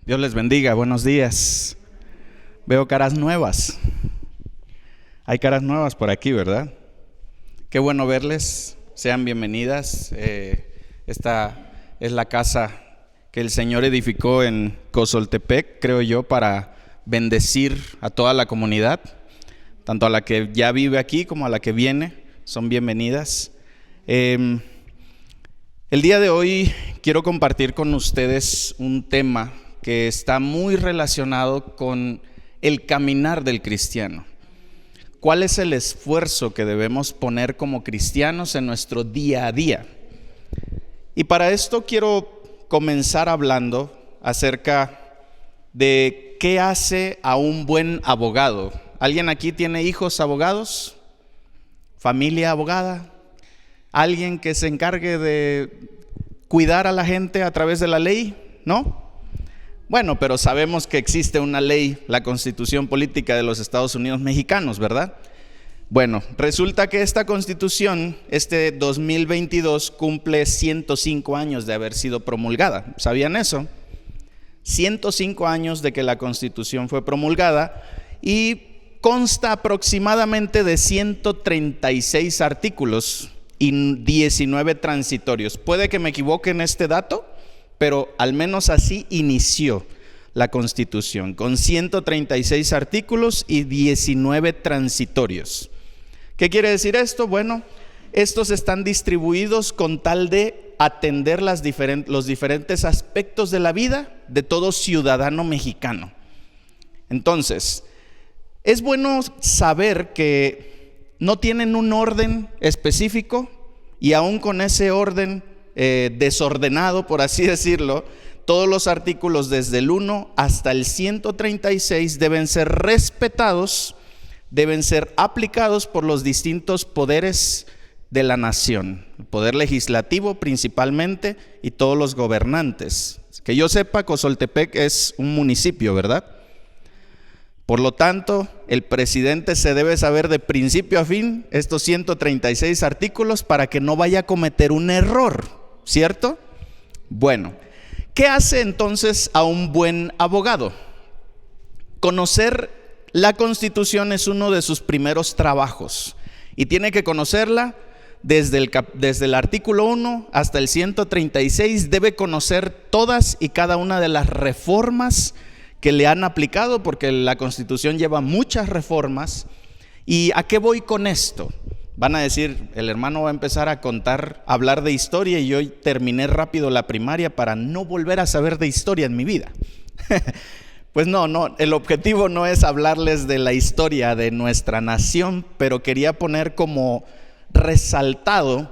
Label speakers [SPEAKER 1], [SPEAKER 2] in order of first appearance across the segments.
[SPEAKER 1] Dios les bendiga, buenos días. Veo caras nuevas. Hay caras nuevas por aquí, ¿verdad? Qué bueno verles, sean bienvenidas. Esta es la casa que el Señor edificó en Cozoltepec, creo yo, para bendecir a toda la comunidad, tanto a la que ya vive aquí como a la que viene, son bienvenidas. El día de hoy quiero compartir con ustedes un tema que está muy relacionado con el caminar del cristiano. ¿Cuál es el esfuerzo que debemos poner como cristianos en nuestro día a día? Y para esto quiero comenzar hablando acerca de qué hace a un buen abogado. ¿Alguien aquí tiene hijos abogados? ¿Familia abogada? ¿Alguien que se encargue de cuidar a la gente a través de la ley? ¿No? Bueno, pero sabemos que existe una ley, la Constitución Política de los Estados Unidos Mexicanos, ¿verdad? Bueno, resulta que esta Constitución, este 2022, cumple 105 años de haber sido promulgada. ¿Sabían eso? 105 años de que la Constitución fue promulgada y consta aproximadamente de 136 artículos y 19 transitorios. Puede que me equivoque en este dato, pero al menos así inició la Constitución, con 136 artículos y 19 transitorios. ¿Qué quiere decir esto? Bueno, estos están distribuidos con tal de atender los diferentes aspectos de la vida de todo ciudadano mexicano. Entonces, es bueno saber que no tienen un orden específico y aún con ese orden desordenado, por así decirlo, todos los artículos desde el 1 hasta el 136 deben ser respetados, deben ser aplicados por los distintos poderes de la nación, el poder legislativo principalmente y todos los gobernantes. Que yo sepa, Cozoltepec es un municipio, ¿verdad? Por lo tanto, el presidente se debe saber de principio a fin estos 136 artículos para que no vaya a cometer un error, ¿cierto? Bueno, ¿qué hace entonces a un buen abogado? Conocer la Constitución es uno de sus primeros trabajos y tiene que conocerla desde el artículo 1 hasta el 136. Debe conocer todas y cada una de las reformas que le han aplicado, porque la Constitución lleva muchas reformas. ¿Y a qué voy con esto? Van a decir, el hermano va a empezar a hablar de historia y yo terminé rápido la primaria para no volver a saber de historia en mi vida. Pues no, el objetivo no es hablarles de la historia de nuestra nación, pero quería poner como resaltado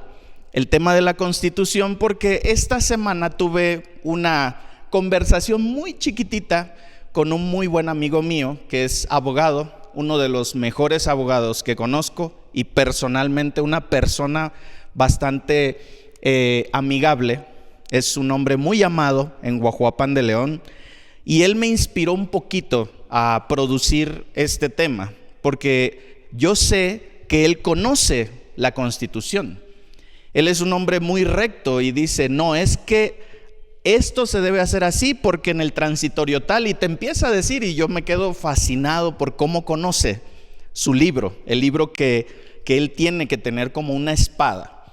[SPEAKER 1] el tema de la Constitución porque esta semana tuve una conversación muy chiquitita con un muy buen amigo mío que es abogado, uno de los mejores abogados que conozco y personalmente una persona bastante amigable. Es un hombre muy amado en Guajuapan de León y él me inspiró un poquito a producir este tema porque yo sé que él conoce la Constitución. Él es un hombre muy recto y dice, no, es que esto se debe hacer así porque en el transitorio tal, y te empieza a decir, y yo me quedo fascinado por cómo conoce su libro, el libro que él tiene que tener como una espada.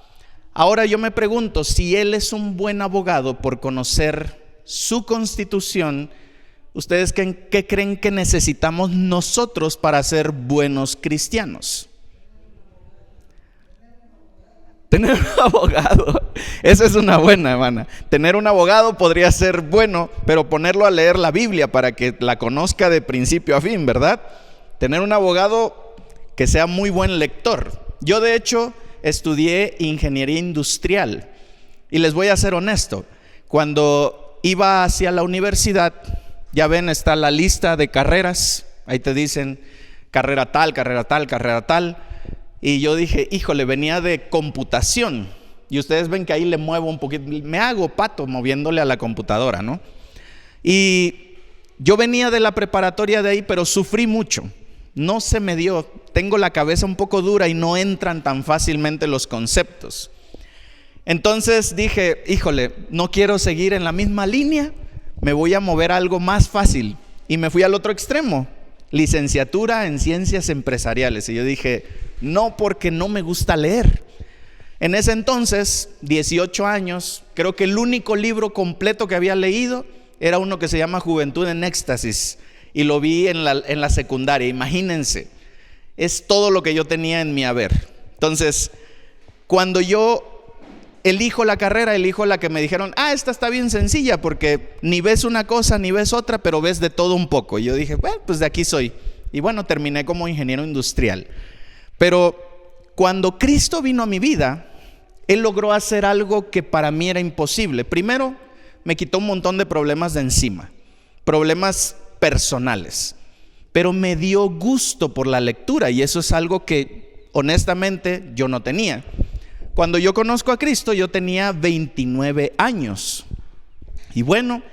[SPEAKER 1] Ahora yo me pregunto, si él es un buen abogado por conocer su constitución, ¿ustedes qué creen que necesitamos nosotros para ser buenos cristianos? Tener un abogado. Esa es una buena, hermana. Tener un abogado podría ser bueno, pero ponerlo a leer la Biblia para que la conozca de principio a fin, ¿verdad? Tener un abogado que sea muy buen lector. Yo de hecho estudié ingeniería industrial y les voy a ser honesto. Cuando iba hacia la universidad, ya ven, está la lista de carreras. Ahí te dicen carrera tal, carrera tal, carrera tal. Y yo dije, híjole, venía de computación. Y ustedes ven que ahí le muevo un poquito, me hago pato moviéndole a la computadora, ¿no? Y yo venía de la preparatoria de ahí, pero sufrí mucho. No se me dio, tengo la cabeza un poco dura y no entran tan fácilmente los conceptos. Entonces dije, híjole, no quiero seguir en la misma línea, me voy a mover a algo más fácil. Y me fui al otro extremo, licenciatura en ciencias empresariales. Y yo dije, no, porque no me gusta leer. En ese entonces, 18 años, creo que el único libro completo que había leído era uno que se llama Juventud en Éxtasis. Y lo vi en la secundaria. Imagínense, es todo lo que yo tenía en mi haber. Entonces, cuando yo elijo la carrera, elijo la que me dijeron, esta está bien sencilla porque ni ves una cosa ni ves otra, pero ves de todo un poco. Y yo dije, bueno, pues de aquí soy. Y bueno, terminé como ingeniero industrial. Pero cuando Cristo vino a mi vida, Él logró hacer algo que para mí era imposible. Primero, me quitó un montón de problemas de encima, problemas personales, pero me dio gusto por la lectura y eso es algo que honestamente yo no tenía. Cuando yo conozco a Cristo yo tenía 29 años y bueno,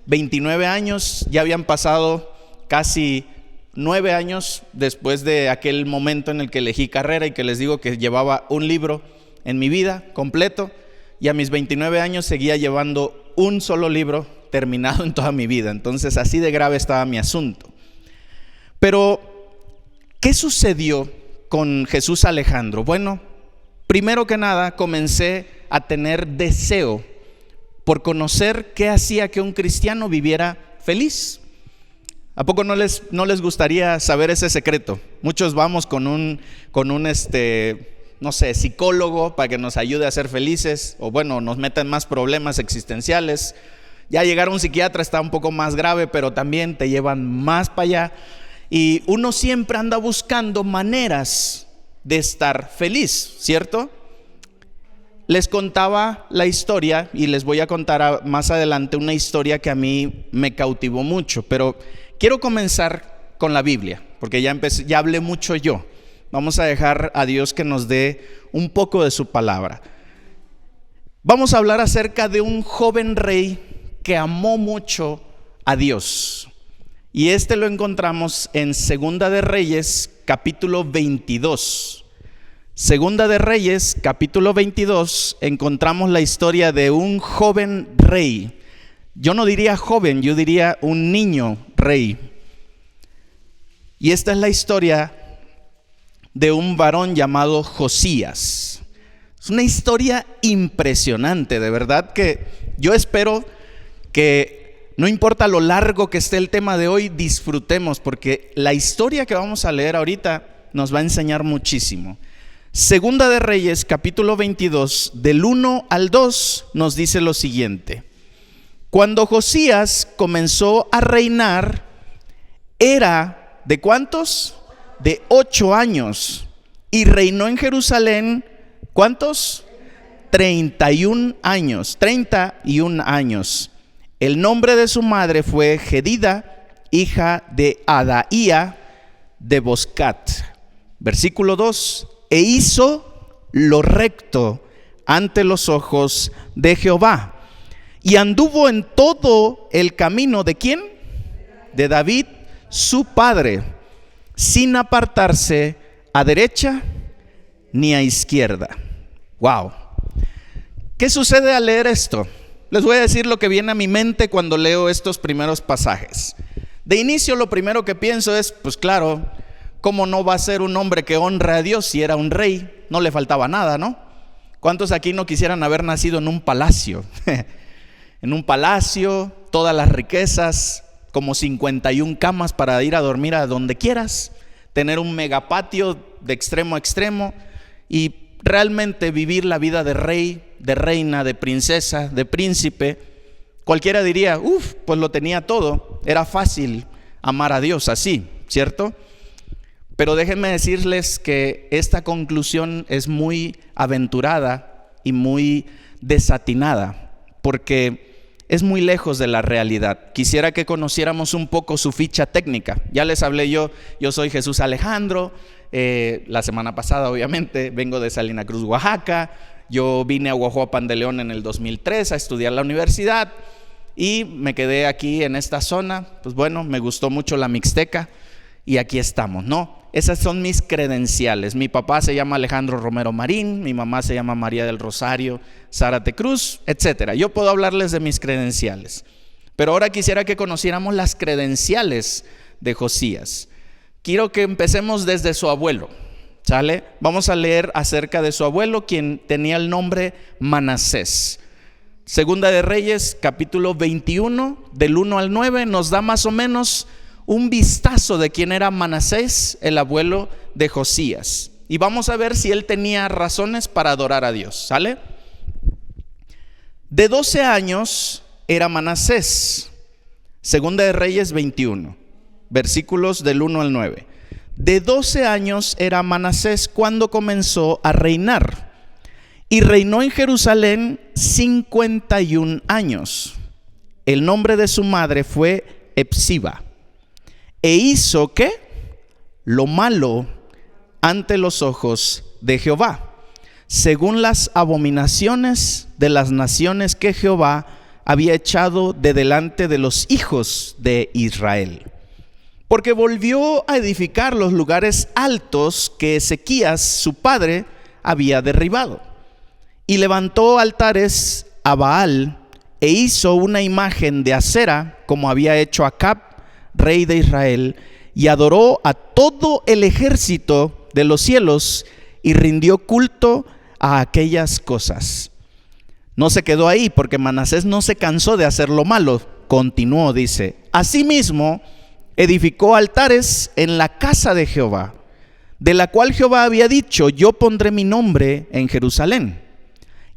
[SPEAKER 1] 29 años, ya habían pasado casi 9 años después de aquel momento en el que elegí carrera y que les digo que llevaba un libro en mi vida completo, y a mis 29 años seguía llevando un solo libro terminado en toda mi vida. Entonces así de grave estaba mi asunto. Pero ¿qué sucedió con Jesús Alejandro? Bueno, primero que nada comencé a tener deseo por conocer qué hacía que un cristiano viviera feliz. ¿A poco no les gustaría saber ese secreto? Muchos vamos con un no sé, psicólogo para que nos ayude a ser felices, o bueno, nos meten más problemas existenciales. Ya llegar a un psiquiatra está un poco más grave, pero también te llevan más para allá. Y uno siempre anda buscando maneras de estar feliz, ¿cierto? Les contaba la historia y les voy a contar más adelante una historia que a mí me cautivó mucho, pero quiero comenzar con la Biblia, porque ya hablé mucho yo. Vamos a dejar a Dios que nos dé un poco de su palabra. Vamos a hablar acerca de un joven rey que amó mucho a Dios. Y lo encontramos en Segunda de Reyes, capítulo 22. Segunda de Reyes, capítulo 22, encontramos la historia de un joven rey. Yo no diría joven, yo diría un niño rey. Y esta es la historia de un varón llamado Josías. Es una historia impresionante, de verdad que yo espero que no importa lo largo que esté el tema de hoy, disfrutemos, porque la historia que vamos a leer ahorita nos va a enseñar muchísimo. Segunda de Reyes, capítulo 22, del 1 al 2, nos dice lo siguiente. Cuando Josías comenzó a reinar, era ¿de cuántos? De 8 años, y reinó en Jerusalén, ¿cuántos? 31 años, 31 años. El nombre de su madre fue Jedida, hija de Adaía de Boscat. Versículo 2, e hizo lo recto ante los ojos de Jehová, y anduvo en todo el camino ¿de quién? De David, su padre, sin apartarse a derecha ni a izquierda. Wow. ¿Qué sucede al leer esto? Les voy a decir lo que viene a mi mente cuando leo estos primeros pasajes. De inicio lo primero que pienso es, pues claro, ¿cómo no va a ser un hombre que honra a Dios si era un rey? No le faltaba nada, ¿no? ¿Cuántos aquí no quisieran haber nacido en un palacio? En un palacio, todas las riquezas, como 51 camas para ir a dormir a donde quieras, tener un megapatio de extremo a extremo y realmente vivir la vida de rey, de reina, de princesa, de príncipe. Cualquiera diría, pues lo tenía todo, era fácil amar a Dios así, ¿cierto? Pero déjenme decirles que esta conclusión es muy aventurada y muy desatinada, porque es muy lejos de la realidad. Quisiera que conociéramos un poco su ficha técnica. Ya les hablé yo soy Jesús Alejandro, la semana pasada obviamente, vengo de Salina Cruz, Oaxaca. Yo vine a Guajuapan de León en el 2003 a estudiar la universidad y me quedé aquí en esta zona. Pues bueno, me gustó mucho la Mixteca y aquí estamos, ¿no? Esas son mis credenciales. Mi papá se llama Alejandro Romero Marín, mi mamá se llama María del Rosario Zárate Cruz, etcétera. Yo puedo hablarles de mis credenciales, pero ahora quisiera que conociéramos las credenciales de Josías. Quiero que empecemos desde su abuelo, ¿sale? Vamos a leer acerca de su abuelo, quien tenía el nombre Manasés. Segunda de Reyes, capítulo 21, del 1 al 9, nos da más o menos un vistazo de quién era Manasés, el abuelo de Josías. Y vamos a ver si él tenía razones para adorar a Dios, ¿sale? De 12 años era Manasés. Segunda de Reyes 21, versículos del 1 al 9. De 12 años era Manasés cuando comenzó a reinar. Y reinó en Jerusalén 51 años. El nombre de su madre fue Hepsiba. E hizo ¿qué? Lo malo ante los ojos de Jehová, según las abominaciones de las naciones que Jehová había echado de delante de los hijos de Israel. Porque volvió a edificar los lugares altos que Ezequías, su padre, había derribado. Y levantó altares a Baal e hizo una imagen de acera, como había hecho Acab, rey de Israel, y adoró a todo el ejército de los cielos y rindió culto a aquellas cosas. No se quedó ahí, porque Manasés no se cansó de hacer lo malo. Continuó, dice: asimismo edificó altares en la casa de Jehová, de la cual Jehová había dicho: yo pondré mi nombre en Jerusalén.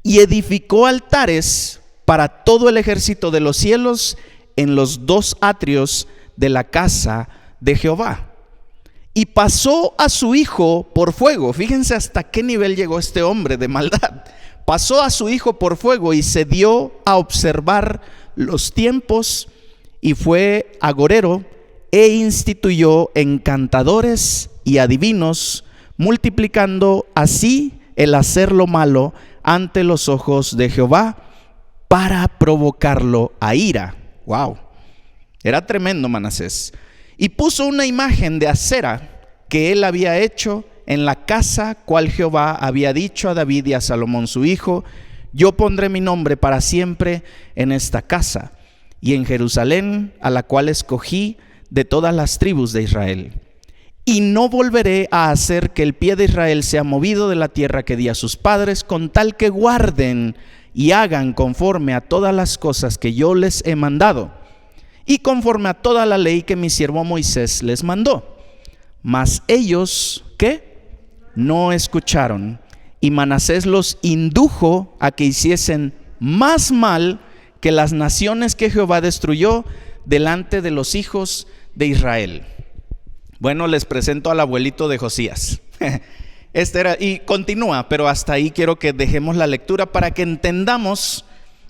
[SPEAKER 1] Y edificó altares para todo el ejército de los cielos en los 2 atrios de la casa de Jehová. Y pasó a su hijo por fuego. Fíjense hasta qué nivel llegó este hombre de maldad. Pasó a su hijo por fuego y se dio a observar los tiempos y fue agorero e instituyó encantadores y adivinos, multiplicando así el hacer lo malo ante los ojos de Jehová para provocarlo a ira. Wow. Era tremendo Manasés. Y puso una imagen de acera que él había hecho en la casa cual Jehová había dicho a David y a Salomón su hijo: yo pondré mi nombre para siempre en esta casa y en Jerusalén, a la cual escogí de todas las tribus de Israel. Y no volveré a hacer que el pie de Israel sea movido de la tierra que di a sus padres, con tal que guarden y hagan conforme a todas las cosas que yo les he mandado, y conforme a toda la ley que mi siervo Moisés les mandó. Mas ellos, ¿qué? No escucharon, y Manasés los indujo a que hiciesen más mal que las naciones que Jehová destruyó delante de los hijos de Israel. Bueno, les presento al abuelito de Josías. Y continúa, pero hasta ahí quiero que dejemos la lectura para que entendamos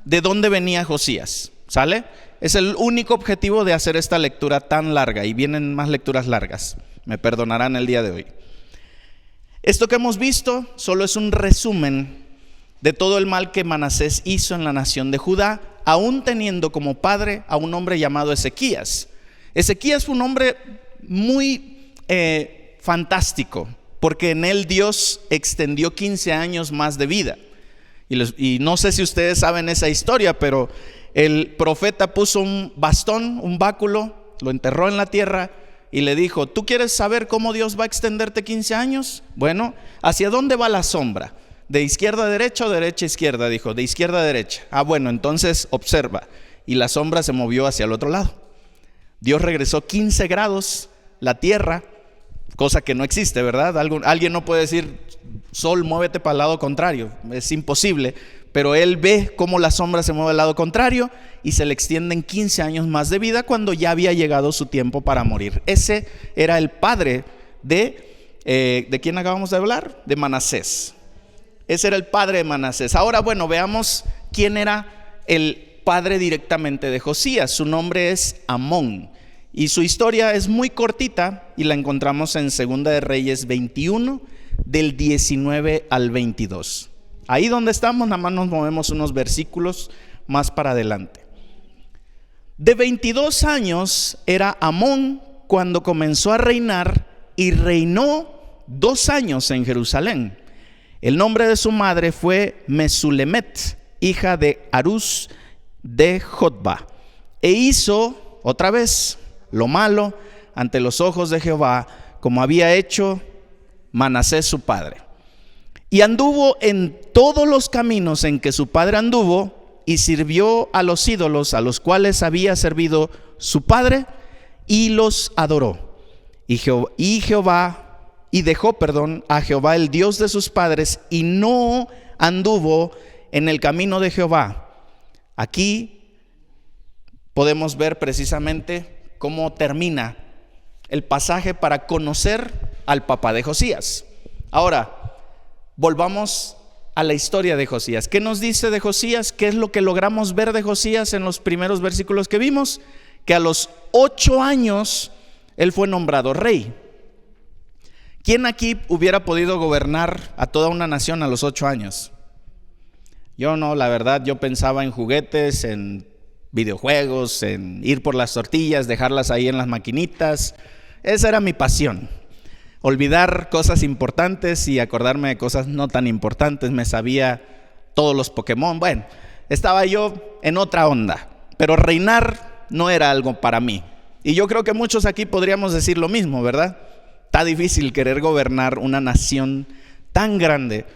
[SPEAKER 1] de dónde venía Josías, ¿sale? Es el único objetivo de hacer esta lectura tan larga, y vienen más lecturas largas, me perdonarán el día de hoy. Esto que hemos visto solo es un resumen de todo el mal que Manasés hizo en la nación de Judá, aún teniendo como padre a un hombre llamado Ezequías. Ezequías fue un hombre muy fantástico, porque en él Dios extendió 15 años más de vida. Y no sé si ustedes saben esa historia, pero el profeta puso un bastón, un báculo, lo enterró en la tierra y le dijo: ¿tú quieres saber cómo Dios va a extenderte 15 años? Bueno, ¿hacia dónde va la sombra? ¿De izquierda a derecha o derecha a izquierda? Dijo: de izquierda a derecha. Bueno, entonces observa. Y la sombra se movió hacia el otro lado. Dios regresó 15 grados la tierra, cosa que no existe, ¿verdad? Alguien no puede decir: sol, muévete para el lado contrario. Es imposible. Pero él ve cómo la sombra se mueve al lado contrario y se le extienden 15 años más de vida cuando ya había llegado su tiempo para morir. Ese era el padre ¿de quién acabamos de hablar? De Manasés. Ese era el padre de Manasés. Ahora, bueno, veamos quién era el padre directamente de Josías. Su nombre es Amón. Y su historia es muy cortita y la encontramos en 2 de Reyes 21, del 19 al 22. Ahí donde estamos, nada más nos movemos unos versículos más para adelante. De 22 años era Amón cuando comenzó a reinar, y reinó 2 años en Jerusalén. El nombre de su madre fue Mesulemet, hija de Haruz de Jotba. E hizo otra vez lo malo ante los ojos de Jehová, como había hecho Manasés su padre. Y anduvo en todos los caminos en que su padre anduvo, y sirvió a los ídolos a los cuales había servido su padre, y los adoró. Y dejó a Jehová, el Dios de sus padres, y no anduvo en el camino de Jehová. Aquí podemos ver precisamente cómo termina el pasaje para conocer al papá de Josías. Ahora, volvamos a la historia de Josías. ¿Qué nos dice de Josías? ¿Qué es lo que logramos ver de Josías en los primeros versículos que vimos? Que a los 8 años él fue nombrado rey. ¿Quién aquí hubiera podido gobernar a toda una nación a los 8 años? Yo no, la verdad, yo pensaba en juguetes, en videojuegos, en ir por las tortillas, dejarlas ahí en las maquinitas. Esa era mi pasión. Olvidar cosas importantes y acordarme de cosas no tan importantes. Me sabía todos los Pokémon. Bueno, estaba yo en otra onda, pero reinar no era algo para mí. Y yo creo que muchos aquí podríamos decir lo mismo, ¿verdad? Está difícil querer gobernar una nación tan grande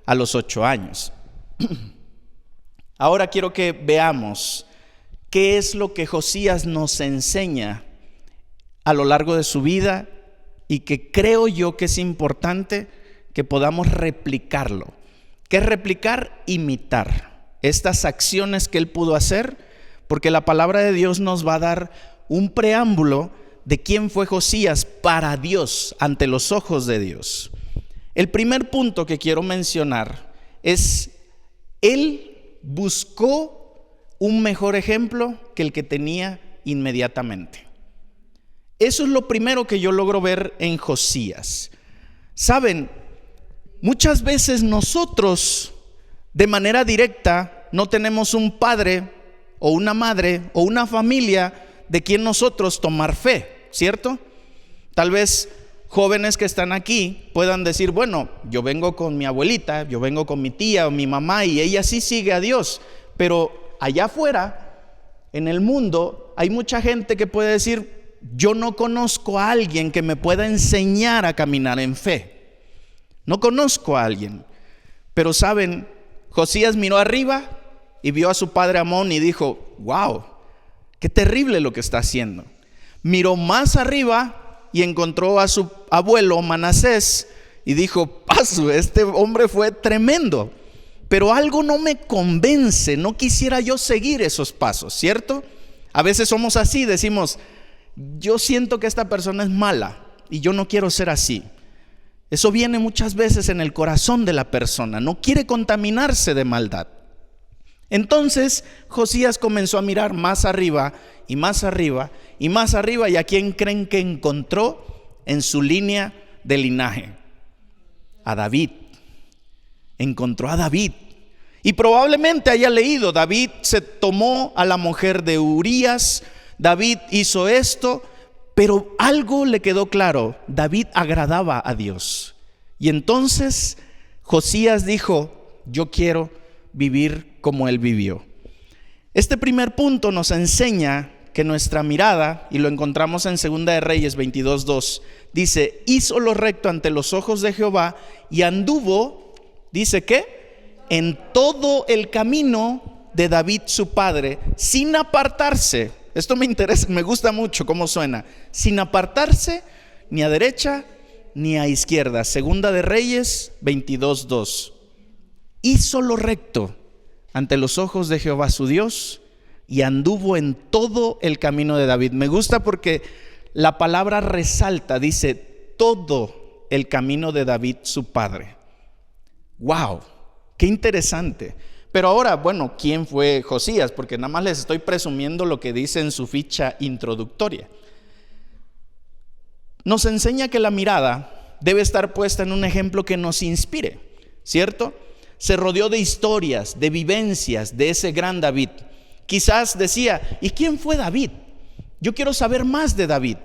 [SPEAKER 1] a los 8 años. Ahora quiero que veamos qué es lo que Josías nos enseña a lo largo de su vida, y que creo yo que es importante que podamos replicarlo. ¿Qué es replicar? Imitar estas acciones que él pudo hacer, porque la palabra de Dios nos va a dar un preámbulo de quién fue Josías para Dios, ante los ojos de Dios. El primer punto que quiero mencionar es: él buscó un mejor ejemplo que el que tenía inmediatamente. Eso es lo primero que yo logro ver en Josías. Saben, muchas veces nosotros de manera directa no tenemos un padre o una madre o una familia de quien nosotros tomar fe, ¿cierto? Tal vez jóvenes que están aquí puedan decir: bueno, yo vengo con mi abuelita, yo vengo con mi tía o mi mamá, y ella sí sigue a Dios. Pero allá afuera, en el mundo, hay mucha gente que puede decir: yo no conozco a alguien que me pueda enseñar a caminar en fe. No conozco a alguien. Pero saben, Josías miró arriba y vio a su padre Amón y dijo: wow, qué terrible lo que está haciendo. Miró más arriba y encontró a su abuelo Manasés y dijo: paso, este hombre fue tremendo. Pero algo no me convence, no quisiera yo seguir esos pasos, ¿cierto? A veces somos así, decimos: yo siento que esta persona es mala y yo no quiero ser así. Eso viene muchas veces en el corazón de la persona, no quiere contaminarse de maldad. Entonces Josías comenzó a mirar más arriba y más arriba y más arriba, ¿y a quién creen que encontró en su línea de linaje? A David. Encontró a David. Y probablemente haya leído: David se tomó a la mujer de Urías, David hizo esto, pero algo le quedó claro: David agradaba a Dios. Y entonces Josías dijo: yo quiero vivir como él vivió. Este primer punto nos enseña que nuestra mirada, y lo encontramos en 2 de Reyes 22:2, dice: hizo lo recto ante los ojos de Jehová y anduvo, dice que, en todo el camino de David su padre, sin apartarse. Esto me interesa, me gusta mucho cómo suena. Sin apartarse ni a derecha ni a izquierda. 2 de Reyes 22:2. Hizo lo recto ante los ojos de Jehová su Dios y anduvo en todo el camino de David. Me gusta porque la palabra resalta, dice todo el camino de David su padre. ¡Wow! ¡Qué interesante! Pero ahora, bueno, ¿quién fue Josías? Porque nada más les estoy presumiendo lo que dice en su ficha introductoria. Nos enseña que la mirada debe estar puesta en un ejemplo que nos inspire, ¿cierto? Se rodeó de historias, de vivencias de ese gran David. Quizás decía: ¿y quién fue David? Yo quiero saber más de David.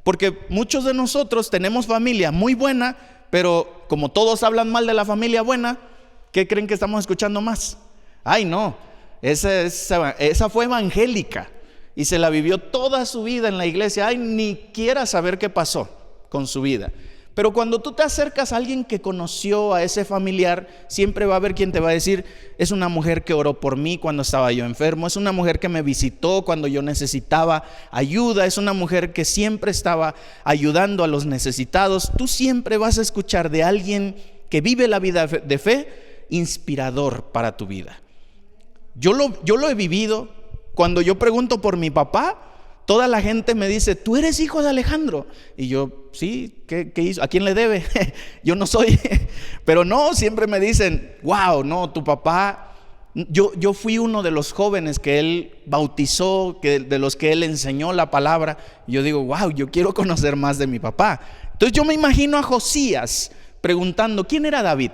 [SPEAKER 1] Porque muchos de nosotros tenemos familia muy buena, pero como todos hablan mal de la familia buena, ¿qué creen que estamos escuchando más? Ay, no, esa fue evangélica y se la vivió toda su vida en la iglesia. Ay, ni quiera saber qué pasó con su vida. Pero cuando tú te acercas a alguien que conoció a ese familiar, siempre va a haber quien te va a decir: es una mujer que oró por mí cuando estaba yo enfermo, es una mujer que me visitó cuando yo necesitaba ayuda, es una mujer que siempre estaba ayudando a los necesitados. Tú siempre vas a escuchar de alguien que vive la vida de fe, inspirador para tu vida. Yo lo he vivido. Cuando yo pregunto por mi papá, toda la gente me dice: ¿tú eres hijo de Alejandro? Y yo: sí, ¿qué hizo? ¿A quién le debe? Yo no soy. Pero no, siempre me dicen: wow, no, tu papá. Yo fui uno de los jóvenes que él bautizó, de los que él enseñó la palabra. Y yo digo: wow, yo quiero conocer más de mi papá. Entonces yo me imagino a Josías preguntando: ¿quién era David?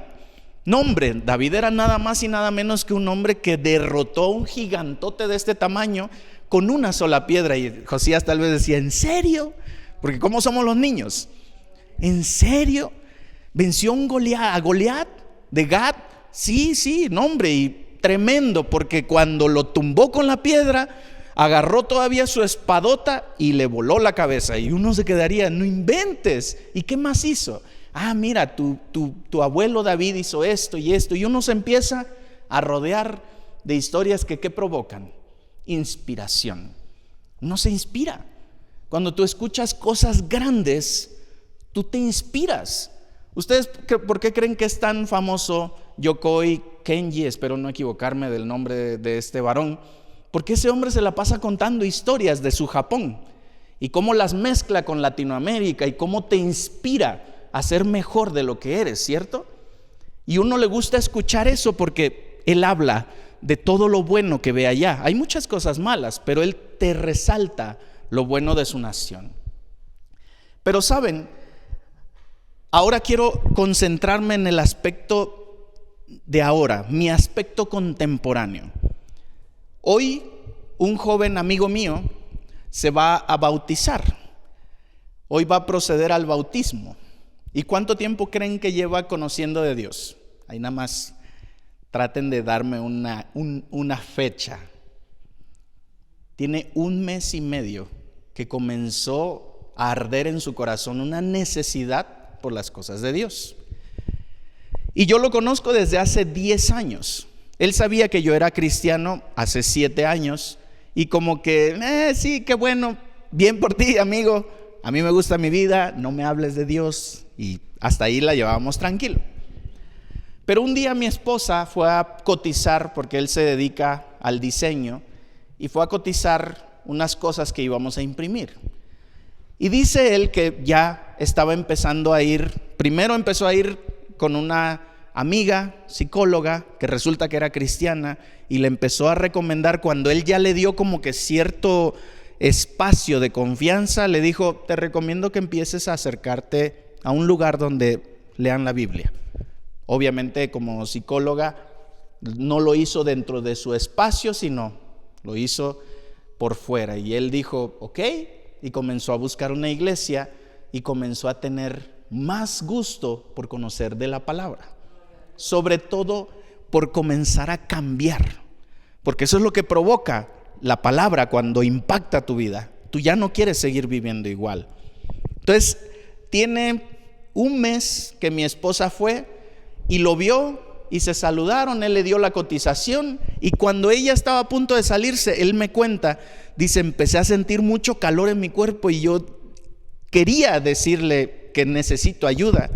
[SPEAKER 1] No, hombre, David era nada más y nada menos que un hombre que derrotó a un gigantote de este tamaño con una sola piedra. Y Josías tal vez decía: ¿en serio? Porque ¿cómo somos los niños? ¿En serio? ¿Venció a Goliat de Gat? Sí, no, hombre, y tremendo, porque cuando lo tumbó con la piedra, agarró todavía su espadota y le voló la cabeza. Y uno se quedaría: no inventes. ¿Y qué más hizo? Ah, mira, tu abuelo David hizo esto y esto. Y uno se empieza a rodear de historias que ¿qué provocan? Inspiración. Uno se inspira. Cuando tú escuchas cosas grandes, tú te inspiras. ¿Ustedes por qué creen que es tan famoso Yokoi Kenji? Espero no equivocarme del nombre de este varón. Porque ese hombre se la pasa contando historias de su Japón y cómo las mezcla con Latinoamérica y cómo te inspira a ser mejor de lo que eres, ¿cierto? Y a uno le gusta escuchar eso porque él habla de todo lo bueno que ve allá. Hay muchas cosas malas, pero él te resalta lo bueno de su nación. Pero saben, ahora quiero concentrarme en el aspecto de ahora, mi aspecto contemporáneo. Hoy un joven amigo mío se va a bautizar. Hoy va a proceder al bautismo. ¿Y cuánto tiempo creen que lleva conociendo de Dios? Ahí nada más traten de darme una fecha. Tiene 1 mes y medio que comenzó a arder en su corazón una necesidad por las cosas de Dios. Y yo lo conozco desde hace 10 años. Él sabía que yo era cristiano hace 7 años. Y como que, sí, qué bueno, bien por ti, amigo. A mí me gusta mi vida, no me hables de Dios. Y hasta ahí la llevábamos tranquilo. Pero un día mi esposa fue a cotizar, porque él se dedica al diseño, y fue a cotizar unas cosas que íbamos a imprimir. Y dice él que ya estaba empezando a ir, primero empezó a ir con una amiga psicóloga que resulta que era cristiana, y le empezó a recomendar, cuando él ya le dio como que cierto espacio de confianza, le dijo: te recomiendo que empieces a acercarte a un lugar donde lean la Biblia. Obviamente, como psicóloga, no lo hizo dentro de su espacio, sino lo hizo por fuera. Y él dijo: ok, y comenzó a buscar una iglesia y comenzó a tener más gusto por conocer de la palabra. Sobre todo por comenzar a cambiar, porque eso es lo que provoca la palabra cuando impacta tu vida, tú ya no quieres seguir viviendo igual. Entonces, tiene un mes que mi esposa fue y lo vio y se saludaron, él le dio la cotización y cuando ella estaba a punto de salirse, él me cuenta, dice, empecé a sentir mucho calor en mi cuerpo y yo quería decirle que necesito ayuda.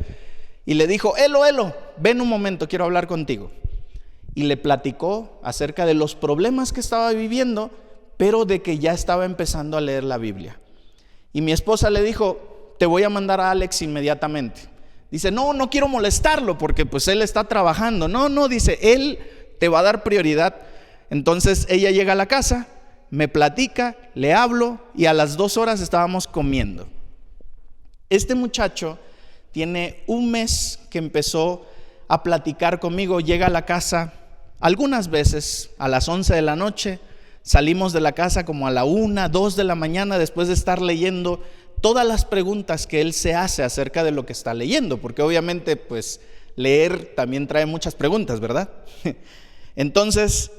[SPEAKER 1] Y le dijo, Elo, ven un momento, quiero hablar contigo. Y le platicó acerca de los problemas que estaba viviendo, pero de que ya estaba empezando a leer la Biblia. Y mi esposa le dijo, te voy a mandar a Alex inmediatamente. Dice, no quiero molestarlo porque pues él está trabajando. No, dice, él te va a dar prioridad. Entonces ella llega a la casa, me platica, le hablo y a las 2 horas estábamos comiendo. Este muchacho tiene un mes que empezó a platicar conmigo, llega a la casa algunas veces a las 11 de la noche, salimos de la casa como a la 1, 2 de la mañana después de estar leyendo todas las preguntas que él se hace acerca de lo que está leyendo, porque obviamente pues leer también trae muchas preguntas, ¿verdad? Entonces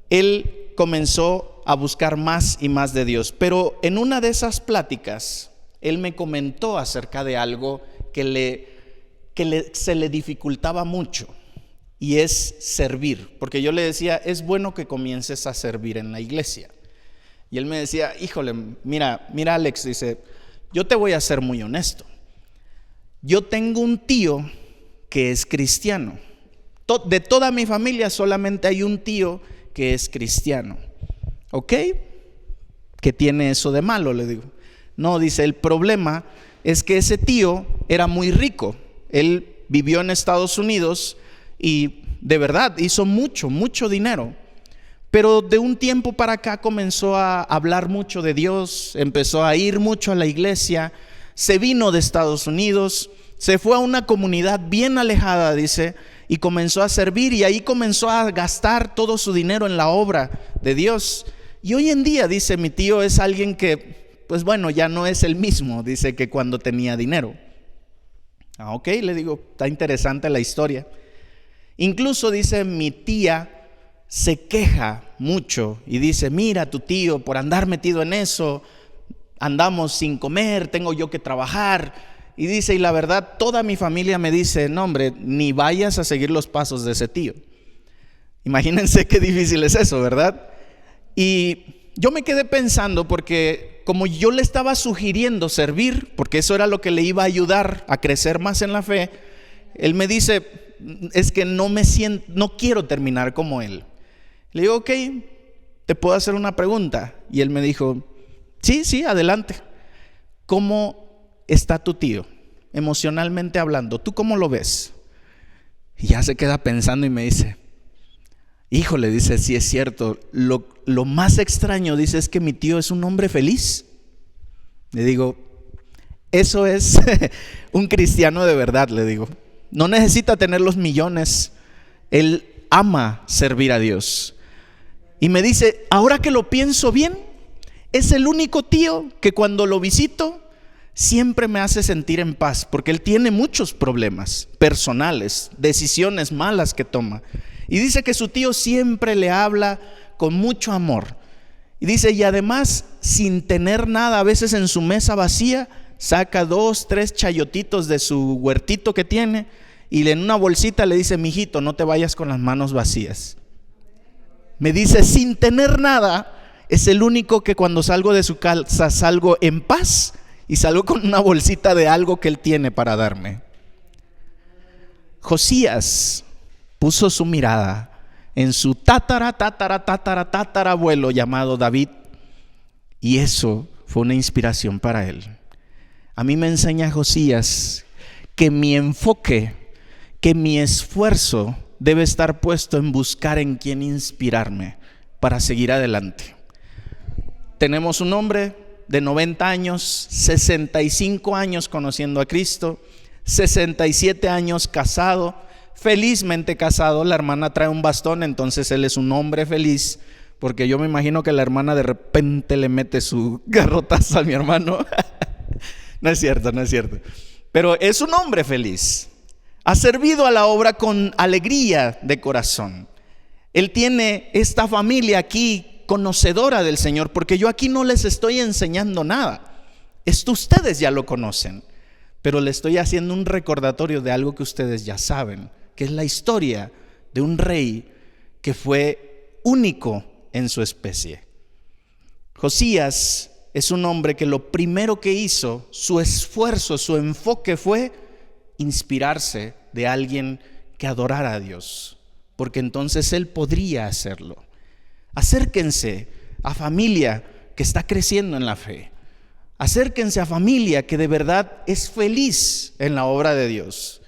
[SPEAKER 1] él comenzó a buscar más y más de Dios, pero en una de esas pláticas él me comentó acerca de algo que se le dificultaba mucho, y es servir, porque yo le decía, es bueno que comiences a servir en la iglesia. Y él me decía, híjole, mira Alex, dice, yo te voy a ser muy honesto. Yo tengo un tío que es cristiano. De toda mi familia solamente hay un tío que es cristiano. ¿Ok? ¿Qué tiene eso de malo? Le digo. No, dice, el problema es que ese tío era muy rico. Él vivió en Estados Unidos y de verdad hizo mucho dinero. Pero de un tiempo para acá comenzó a hablar mucho de Dios, empezó a ir mucho a la iglesia, se vino de Estados Unidos, se fue a una comunidad bien alejada, dice, y comenzó a servir y ahí comenzó a gastar todo su dinero en la obra de Dios. Y hoy en día, dice, mi tío es alguien que, pues bueno, ya no es el mismo, dice, que cuando tenía dinero. Ok, le digo, está interesante la historia. Incluso dice, mi tía se queja mucho y dice, mira, tu tío por andar metido en eso, andamos sin comer, tengo yo que trabajar. Y dice, y la verdad, toda mi familia me dice, no hombre, ni vayas a seguir los pasos de ese tío. Imagínense qué difícil es eso, ¿verdad? Y yo me quedé pensando porque como yo le estaba sugiriendo servir, porque eso era lo que le iba a ayudar a crecer más en la fe, él me dice, es que no quiero terminar como él. Le digo, ok, ¿te puedo hacer una pregunta? Y él me dijo, sí, adelante. ¿Cómo está tu tío? Emocionalmente hablando, ¿tú cómo lo ves? Y ya se queda pensando y me dice, híjole, dice, sí es cierto. Lo más extraño, dice, es que mi tío es un hombre feliz. Le digo, eso es un cristiano de verdad, le digo. No necesita tener los millones, él ama servir a Dios. Y me dice, ahora que lo pienso bien, es el único tío que cuando lo visito siempre me hace sentir en paz, porque él tiene muchos problemas personales, decisiones malas que toma. Y dice que su tío siempre le habla con mucho amor. Y dice, y además, sin tener nada, a veces en su mesa vacía, saca 2, 3 chayotitos de su huertito que tiene y en una bolsita le dice, mijito, no te vayas con las manos vacías. Me dice, sin tener nada, es el único que cuando salgo de su casa salgo en paz y salgo con una bolsita de algo que él tiene para darme. Josías puso su mirada en su tatarabuelo llamado David, y eso fue una inspiración para él. A mí me enseña Josías que mi enfoque, que mi esfuerzo debe estar puesto en buscar en quién inspirarme para seguir adelante. Tenemos un hombre de 90 años, 65 años conociendo a Cristo, 67 años casado, felizmente casado. La hermana trae un bastón, entonces él es un hombre feliz, porque yo me imagino que la hermana de repente le mete su garrotazo a mi hermano. No es cierto. Pero es un hombre feliz. Ha servido a la obra con alegría de corazón. Él tiene esta familia aquí conocedora del Señor, porque yo aquí no les estoy enseñando nada. Esto ustedes ya lo conocen, pero le estoy haciendo un recordatorio de algo que ustedes ya saben, que es la historia de un rey que fue único en su especie. Josías es un hombre que lo primero que hizo, su esfuerzo, su enfoque fue inspirarse de alguien que adorara a Dios, porque entonces él podría hacerlo. Acérquense a familia que está creciendo en la fe. Acérquense a familia que de verdad es feliz en la obra de Dios.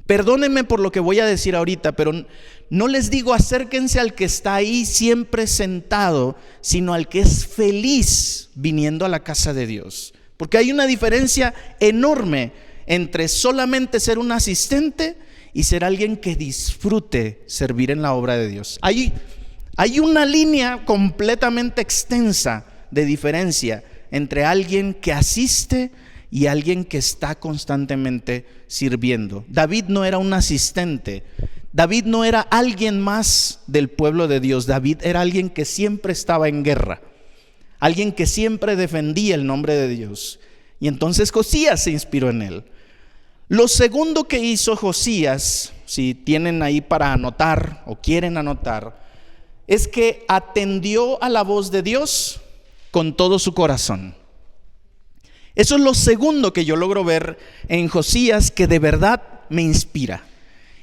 [SPEAKER 1] Perdónenme por lo que voy a decir ahorita, pero no les digo acérquense al que está ahí siempre sentado, sino al que es feliz viniendo a la casa de Dios. Porque hay una diferencia enorme entre solamente ser un asistente y ser alguien que disfrute servir en la obra de Dios. Hay una línea completamente extensa de diferencia entre alguien que asiste y alguien que está constantemente sirviendo. David no era un asistente. David no era alguien más del pueblo de Dios. David era alguien que siempre estaba en guerra, alguien que siempre defendía el nombre de Dios. Y entonces Josías se inspiró en él. Lo segundo que hizo Josías, si tienen ahí para anotar o quieren anotar, es que atendió a la voz de Dios con todo su corazón. Eso es lo segundo que yo logro ver en Josías, que de verdad me inspira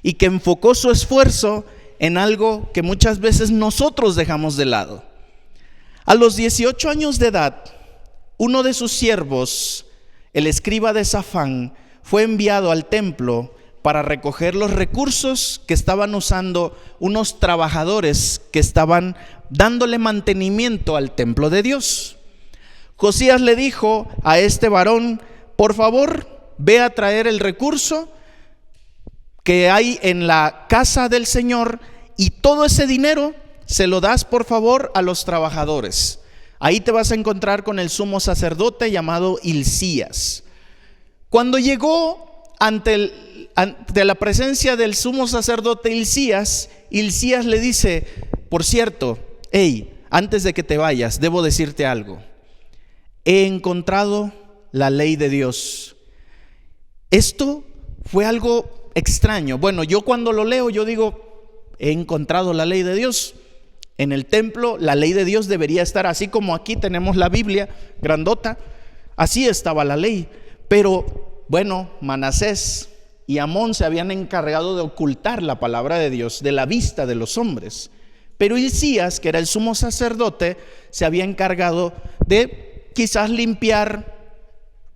[SPEAKER 1] y que enfocó su esfuerzo en algo que muchas veces nosotros dejamos de lado. A los 18 años de edad, uno de sus siervos, el escriba de Safán, fue enviado al templo para recoger los recursos que estaban usando unos trabajadores que estaban dándole mantenimiento al templo de Dios. Josías le dijo a este varón: por favor, ve a traer el recurso que hay en la casa del Señor y todo ese dinero se lo das por favor a los trabajadores. Ahí te vas a encontrar con el sumo sacerdote llamado Hilcías. Cuando llegó ante la presencia del sumo sacerdote Hilcías le dice: por cierto, antes de que te vayas, debo decirte algo. He encontrado la ley de Dios. Esto fue algo extraño. Bueno, yo cuando lo leo, yo digo, he encontrado la ley de Dios. En el templo, la ley de Dios debería estar así como aquí tenemos la Biblia grandota. Así estaba la ley. Pero bueno, Manasés y Amón se habían encargado de ocultar la palabra de Dios de la vista de los hombres. Pero Hilcías, que era el sumo sacerdote, se había encargado de quizás limpiar,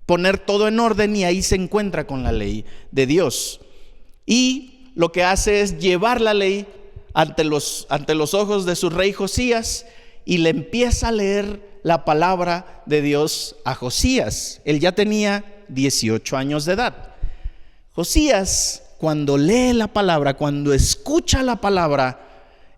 [SPEAKER 1] poner todo en orden, y ahí se encuentra con la ley de Dios. Y lo que hace es llevar la ley ante los ojos de su rey Josías, y le empieza a leer la palabra de Dios a Josías. Él ya tenía 18 años de edad. Josías, cuando lee la palabra, cuando escucha la palabra,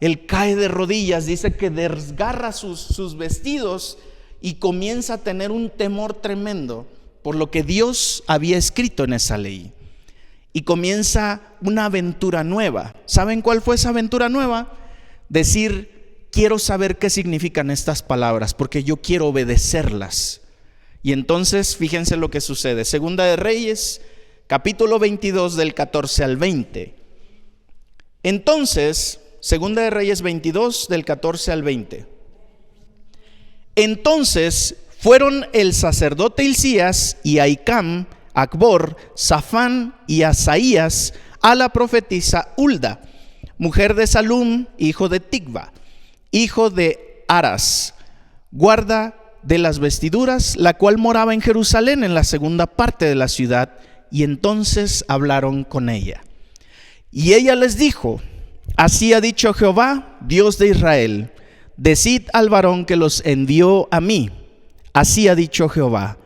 [SPEAKER 1] él cae de rodillas, dice que desgarra sus vestidos y comienza a tener un temor tremendo por lo que Dios había escrito en esa ley. Y comienza una aventura nueva. ¿Saben cuál fue esa aventura nueva? Decir: quiero saber qué significan estas palabras, porque yo quiero obedecerlas. Y entonces fíjense lo que sucede. Segunda de Reyes, capítulo 22, del 14 al 20. Entonces, Segunda de Reyes 22, del 14 al 20. Entonces fueron el sacerdote Hilcías y Ahicam, Acbor, Safán y Asaías a la profetisa Hulda, mujer de Salum, hijo de Ticva, hijo de Aras, guarda de las vestiduras, la cual moraba en Jerusalén, en la segunda parte de la ciudad. Y entonces hablaron con ella. Y ella les dijo: así ha dicho Jehová, Dios de Israel: decid al varón que los envió a mí, así ha dicho Jehová: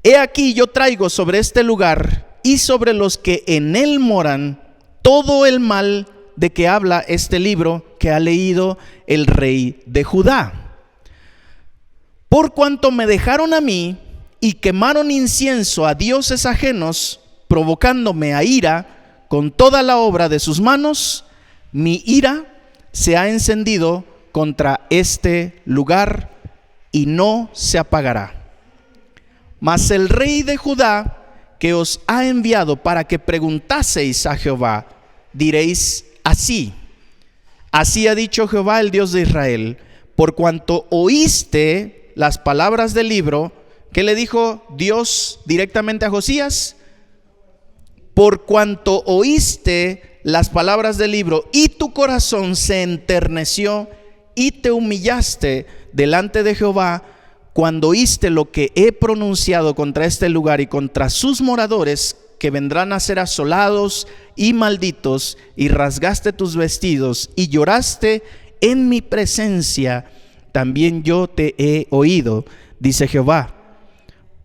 [SPEAKER 1] he aquí yo traigo sobre este lugar y sobre los que en él moran todo el mal de que habla este libro que ha leído el rey de Judá. Por cuanto me dejaron a mí y quemaron incienso a dioses ajenos, provocándome a ira con toda la obra de sus manos, mi ira se ha encendido contra este lugar y no se apagará. Mas el rey de Judá, que os ha enviado para que preguntaseis a Jehová, diréis así: así ha dicho Jehová, el Dios de Israel, por cuanto oíste las palabras del libro. ¿Qué le dijo Dios directamente a Josías? Por cuanto oíste las palabras del libro y tu corazón se enterneció y te humillaste delante de Jehová, cuando oíste lo que he pronunciado contra este lugar y contra sus moradores, que vendrán a ser asolados y malditos, y rasgaste tus vestidos y lloraste en mi presencia, también yo te he oído, dice Jehová.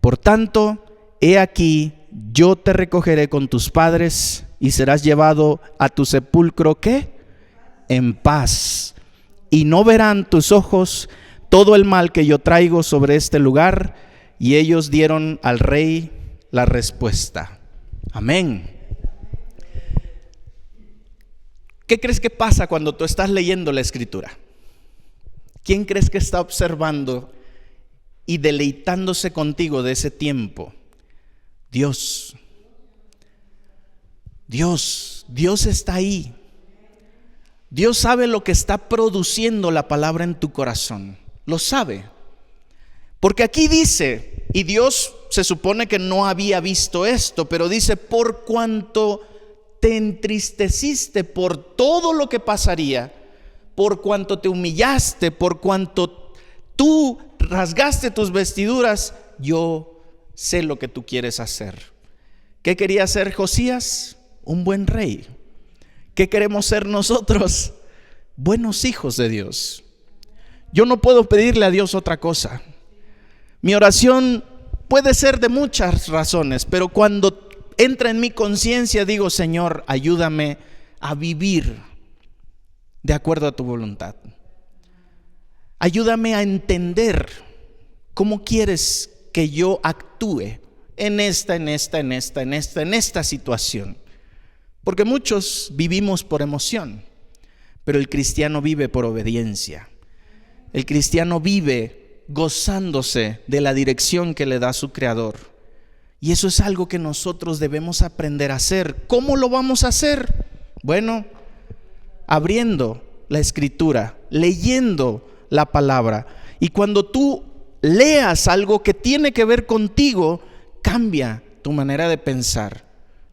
[SPEAKER 1] Por tanto, he aquí, yo te recogeré con tus padres y serás llevado a tu sepulcro, ¿qué? En paz. Y no verán tus ojos todo el mal que yo traigo sobre este lugar. Y ellos dieron al rey la respuesta. Amén. ¿Qué crees que pasa cuando tú estás leyendo la Escritura? ¿Quién crees que está observando y deleitándose contigo de ese tiempo? Dios. Dios está ahí. Dios sabe lo que está produciendo la palabra en tu corazón. Lo sabe. Porque aquí dice, y Dios se supone que no había visto esto, pero dice: por cuanto te entristeciste por todo lo que pasaría, por cuanto te humillaste, por cuanto tú rasgaste tus vestiduras, yo sé lo que tú quieres hacer. ¿Qué quería hacer Josías? Un buen rey. ¿Qué queremos ser nosotros? Buenos hijos de Dios. Yo no puedo pedirle a Dios otra cosa. Mi oración puede ser de muchas razones, pero cuando entra en mi conciencia digo: Señor, ayúdame a vivir de acuerdo a tu voluntad. Ayúdame a entender cómo quieres que yo actúe en esta situación. Porque muchos vivimos por emoción, pero el cristiano vive por obediencia. El cristiano vive gozándose de la dirección que le da su Creador. Y eso es algo que nosotros debemos aprender a hacer. ¿Cómo lo vamos a hacer? Bueno, abriendo la Escritura, leyendo la palabra. Y cuando tú leas algo que tiene que ver contigo, cambia tu manera de pensar,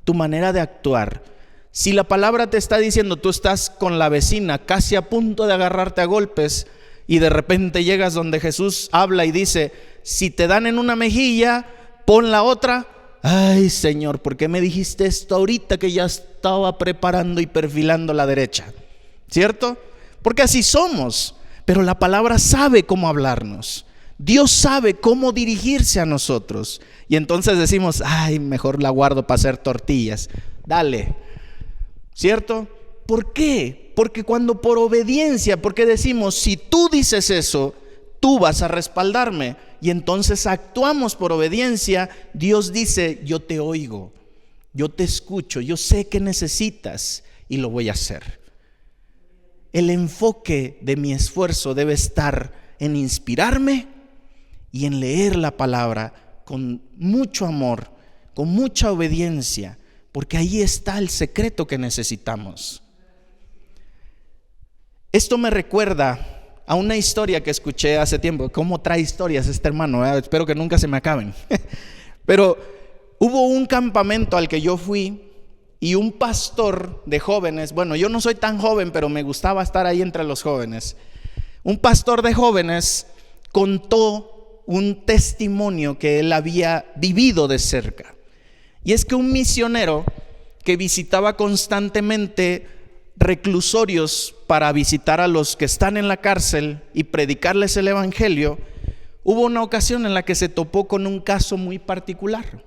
[SPEAKER 1] tu manera de actuar. Si la palabra te está diciendo, tú estás con la vecina casi a punto de agarrarte a golpes, y de repente llegas donde Jesús habla y dice: si te dan en una mejilla, pon la otra. Ay, Señor, ¿por qué me dijiste esto ahorita que ya estaba preparando y perfilando la derecha? ¿Cierto? Porque así somos. Pero la palabra sabe cómo hablarnos. Dios sabe cómo dirigirse a nosotros. Y entonces decimos: ay, mejor la guardo para hacer tortillas. Dale. ¿Cierto? ¿Por qué? Porque cuando por obediencia, porque decimos: si tú dices eso, tú vas a respaldarme. Y entonces actuamos por obediencia. Dios dice: yo te oigo, yo te escucho, yo sé que necesitas y lo voy a hacer. El enfoque de mi esfuerzo debe estar en inspirarme y en leer la palabra con mucho amor, con mucha obediencia, porque ahí está el secreto que necesitamos. Esto me recuerda a una historia que escuché hace tiempo. ¿Cómo trae historias este hermano? Espero que nunca se me acaben. Pero hubo un campamento al que yo fui y un pastor de jóvenes, bueno, yo no soy tan joven, pero me gustaba estar ahí entre los jóvenes. Un pastor de jóvenes contó un testimonio que él había vivido de cerca. Y es que un misionero que visitaba constantemente reclusorios para visitar a los que están en la cárcel y predicarles el evangelio, hubo una ocasión en la que se topó con un caso muy particular.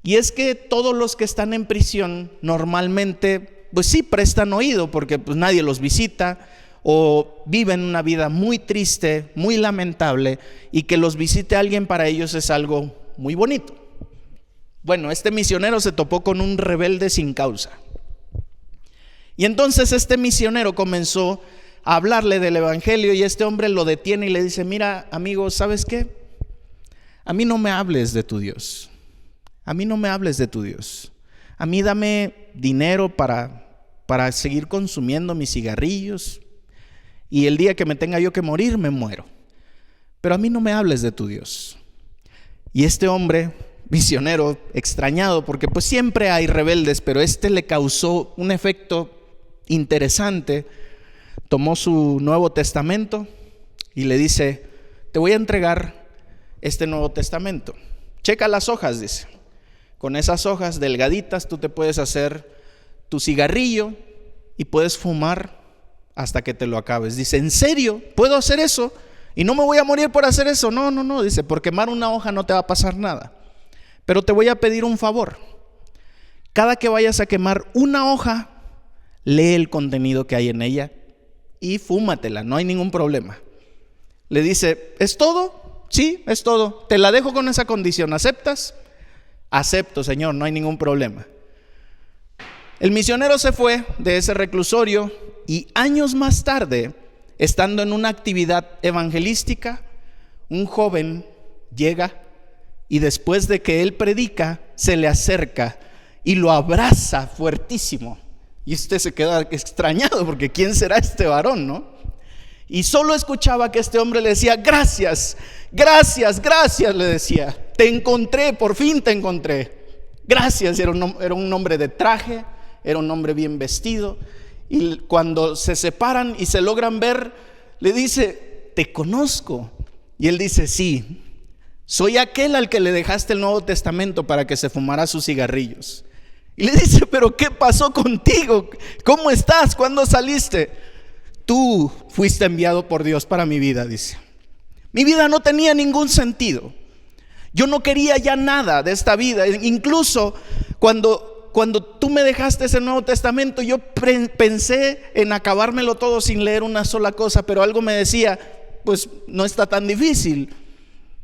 [SPEAKER 1] Y es que todos los que están en prisión normalmente, pues sí, prestan oído porque pues nadie los visita, o viven una vida muy triste, muy lamentable, y que los visite alguien para ellos es algo muy bonito. Bueno, este misionero se topó con un rebelde sin causa. Y entonces este misionero comenzó a hablarle del evangelio y este hombre lo detiene y le dice: mira, amigo, ¿sabes qué? A mí no me hables de tu Dios. A mí no me hables de tu Dios. A mí dame dinero para seguir consumiendo mis cigarrillos, y el día que me tenga yo que morir, me muero. Pero a mí no me hables de tu Dios. Y este hombre, misionero, extrañado, porque pues siempre hay rebeldes, pero le causó un efecto interesante, tomó su Nuevo Testamento y le dice: te voy a entregar este Nuevo Testamento. Checa las hojas, dice. Con esas hojas delgaditas tú te puedes hacer tu cigarrillo y puedes fumar hasta que te lo acabes. Dice: ¿en serio? ¿Puedo hacer eso? ¿Y no me voy a morir por hacer eso? No, dice, por quemar una hoja no te va a pasar nada. Pero te voy a pedir un favor. Cada que vayas a quemar una hoja, lee el contenido que hay en ella y fúmatela, no hay ningún problema. Le dice: ¿es todo? Sí, es todo. Te la dejo con esa condición. ¿Aceptas? Acepto, Señor, no hay ningún problema. El misionero se fue de ese reclusorio y años más tarde, estando en una actividad evangelística, un joven llega y después de que él predica, se le acerca y lo abraza fuertísimo. Y usted se queda extrañado porque ¿quién será este varón, no? Y solo escuchaba que este hombre le decía: gracias, gracias, gracias, le decía. Te encontré, por fin te encontré. Gracias. Era un hombre de traje, era un hombre bien vestido. Y cuando se separan y se logran ver, le dice: te conozco. Y él dice: sí, soy aquel al que le dejaste el Nuevo Testamento para que se fumara sus cigarrillos. Y le dice: pero ¿qué pasó contigo? ¿Cómo estás? ¿Cuándo saliste? Tú fuiste enviado por Dios para mi vida, dice. Mi vida no tenía ningún sentido. Yo no quería ya nada de esta vida. Incluso cuando tú me dejaste ese Nuevo Testamento, yo pensé en acabármelo todo sin leer una sola cosa, pero algo me decía: pues no está tan difícil,